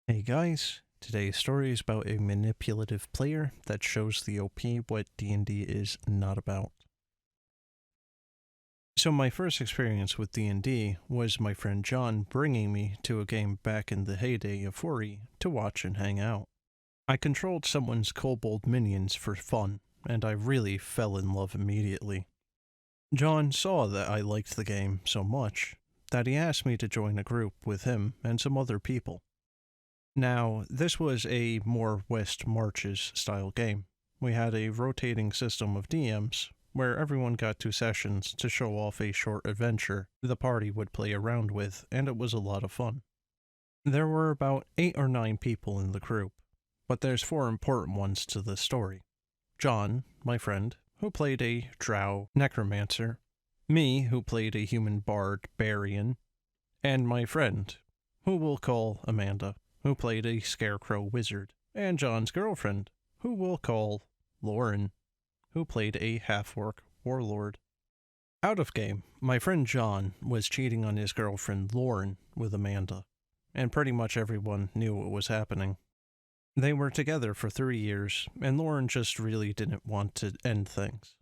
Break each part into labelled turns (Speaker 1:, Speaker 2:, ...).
Speaker 1: Hey guys, today's story is about a manipulative player that shows the OP what D&D is not about. So my first experience with D&D was my friend John bringing me to a game back in the heyday of 4E to watch and hang out. I controlled someone's kobold minions for fun, and I really fell in love immediately. John saw that I liked the game so much that he asked me to join a group with him and some other people. Now, this was a more West Marches style game. We had a rotating system of DMs, where everyone got 2 sessions to show off a short adventure the party would play around with, and it was a lot of fun. There were about 8 or 9 people in the group, but there's 4 important ones to the story. John, my friend, who played a drow necromancer, me, who played a human bard Barian, and my friend, who we'll call Amanda, who played a scarecrow wizard, and John's girlfriend, who we'll call Lauren, who played a half-orc warlord. Out of game, my friend John was cheating on his girlfriend Lauren with Amanda, and pretty much everyone knew what was happening. They were together for 3 years, and Lauren just really didn't want to end things.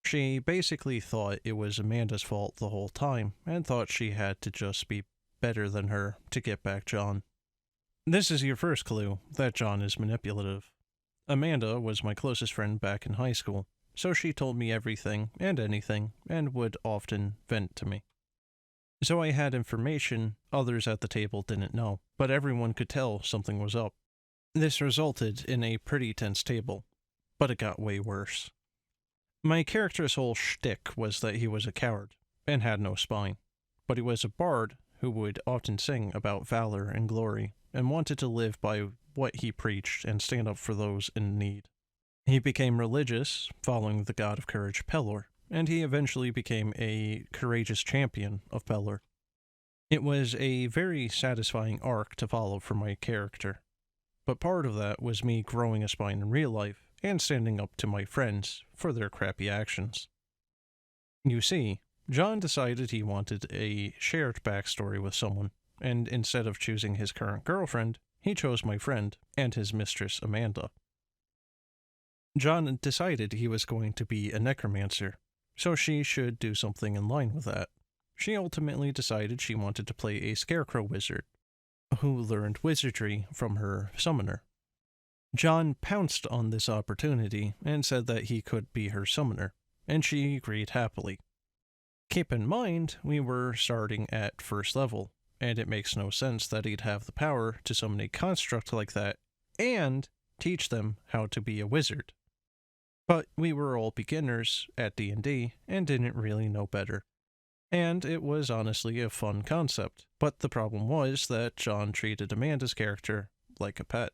Speaker 1: She basically thought it was Amanda's fault the whole time, and thought she had to just be better than her to get back John. This is your first clue that John is manipulative. Amanda was my closest friend back in high school, so she told me everything and anything and would often vent to me. So I had information others at the table didn't know, but everyone could tell something was up. This resulted in a pretty tense table, but it got way worse. My character's whole shtick was that he was a coward and had no spine, but he was a bard who would often sing about valor and glory, and wanted to live by what he preached and stand up for those in need. He became religious, following the god of courage Pelor, and he eventually became a courageous champion of Pelor. It was a very satisfying arc to follow for my character, but part of that was me growing a spine in real life and standing up to my friends for their crappy actions. You see, John decided he wanted a shared backstory with someone, and instead of choosing his current girlfriend, he chose my friend and his mistress Amanda. John decided he was going to be a necromancer, so she should do something in line with that. She ultimately decided she wanted to play a scarecrow wizard, who learned wizardry from her summoner. John pounced on this opportunity and said that he could be her summoner, and she agreed happily. Keep in mind, we were starting at first level, and it makes no sense that he'd have the power to summon a construct like that and teach them how to be a wizard. But we were all beginners at D&D and didn't really know better. And it was honestly a fun concept, but the problem was that John treated Amanda's character like a pet.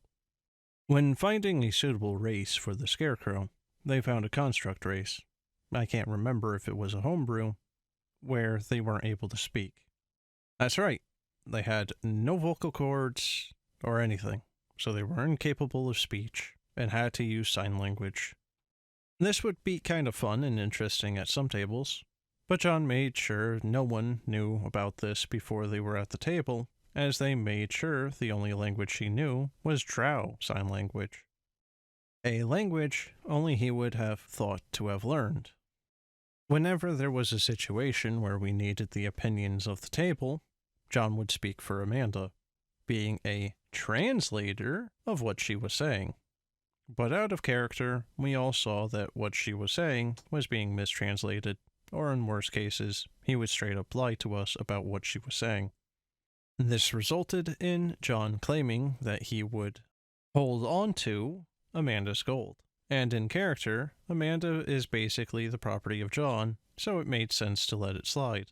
Speaker 1: When finding a suitable race for the Scarecrow, they found a construct race. I can't remember if it was a homebrew, where they weren't able to speak. That's right. They had no vocal cords or anything, so they were incapable of speech and had to use sign language. This would be kind of fun and interesting at some tables, but John made sure no one knew about this before they were at the table, as they made sure the only language she knew was Drow sign language. A language only he would have thought to have learned. Whenever there was a situation where we needed the opinions of the table, John would speak for Amanda, being a translator of what she was saying. But out of character, we all saw that what she was saying was being mistranslated, or in worse cases, he would straight up lie to us about what she was saying. This resulted in John claiming that he would hold on to Amanda's gold. And in character, Amanda is basically the property of John, so it made sense to let it slide.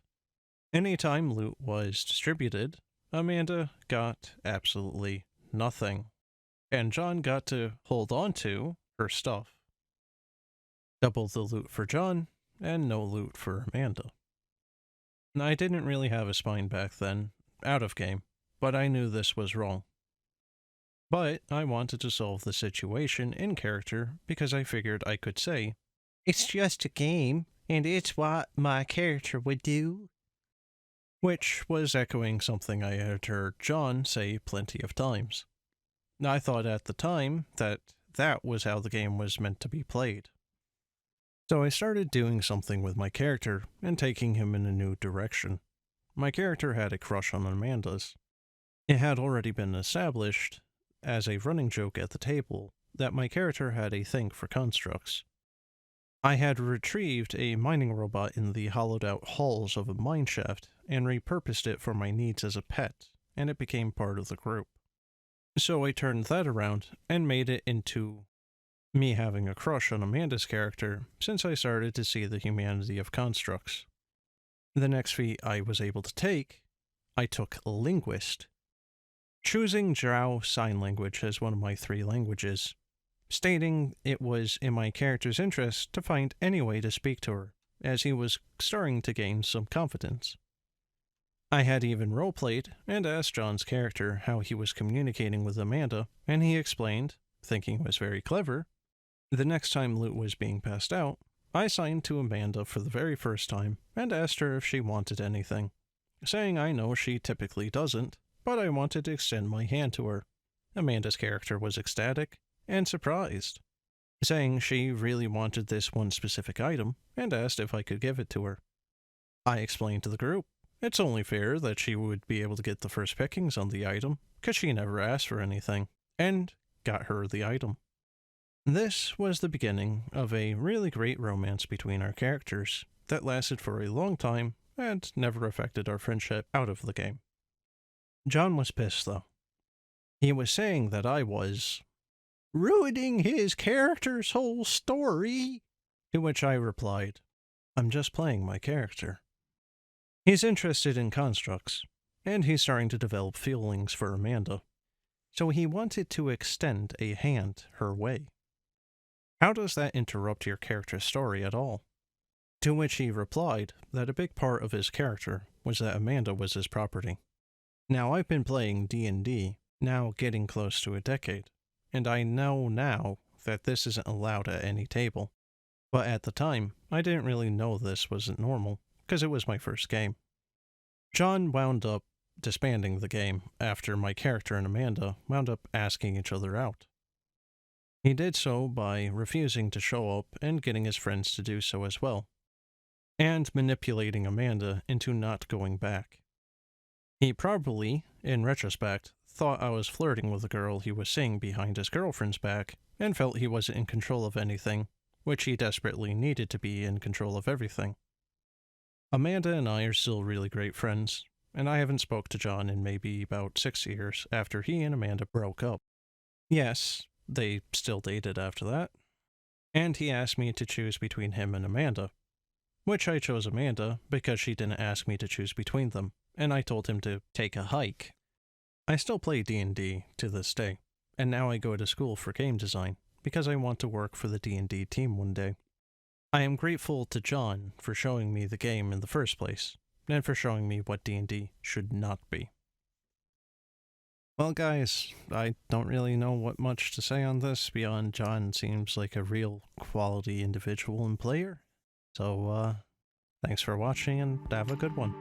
Speaker 1: Anytime loot was distributed, Amanda got absolutely nothing, and John got to hold on to her stuff. Double the loot for John, and no loot for Amanda. I didn't really have a spine back then, out of game, but I knew this was wrong. But I wanted to solve the situation in character because I figured I could say, "It's just a game, and it's what my character would do." which was echoing something I had heard John say plenty of times. I thought at the time that that was how the game was meant to be played. So I started doing something with my character and taking him in a new direction. My character had a crush on Amanda's. It had already been established, as a running joke at the table, that my character had a thing for constructs. I had retrieved a mining robot in the hollowed out halls of a mine shaft and repurposed it for my needs as a pet, and it became part of the group. So I turned that around and made it into me having a crush on Amanda's character since I started to see the humanity of constructs. The next feat I was able to take, I took Linguist, choosing Drow Sign Language as one of my 3 languages, stating it was in my character's interest to find any way to speak to her, as he was starting to gain some confidence. I had even roleplayed and asked John's character how he was communicating with Amanda, and he explained, thinking it was very clever. The next time loot was being passed out, I signed to Amanda for the very first time and asked her if she wanted anything, saying I know she typically doesn't, but I wanted to extend my hand to her. Amanda's character was ecstatic and surprised, saying she really wanted this one specific item and asked if I could give it to her. I explained to the group it's only fair that she would be able to get the first pickings on the item, because she never asked for anything, and got her the item. This was the beginning of a really great romance between our characters that lasted for a long time and never affected our friendship out of the game. John was pissed, though. He was saying that I was ruining his character's whole story, to which I replied, I'm just playing my character. He's interested in constructs, and he's starting to develop feelings for Amanda, so he wanted to extend a hand her way. How does that interrupt your character's story at all? To which he replied that a big part of his character was that Amanda was his property. Now, I've been playing D&D, now getting close to a decade, and I know now that this isn't allowed at any table. But at the time, I didn't really know this wasn't normal, because it was my first game. John wound up disbanding the game after my character and Amanda wound up asking each other out. He did so by refusing to show up and getting his friends to do so as well, and manipulating Amanda into not going back. He probably, in retrospect, thought I was flirting with a girl he was seeing behind his girlfriend's back, and felt he wasn't in control of anything, which he desperately needed to be in control of everything. Amanda and I are still really great friends, and I haven't spoke to John in maybe about 6 years after he and Amanda broke up. Yes, they still dated after that, and he asked me to choose between him and Amanda, which I chose Amanda because she didn't ask me to choose between them, and I told him to take a hike. I still play D&D to this day, and now I go to school for game design because I want to work for the D&D team one day. I am grateful to John for showing me the game in the first place, and for showing me what D&D should not be. Well, guys, I don't really know what much to say on this beyond John seems like a real quality individual and player. So, thanks for watching and have a good one.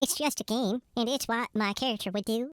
Speaker 2: It's just a game, and it's what my character would do.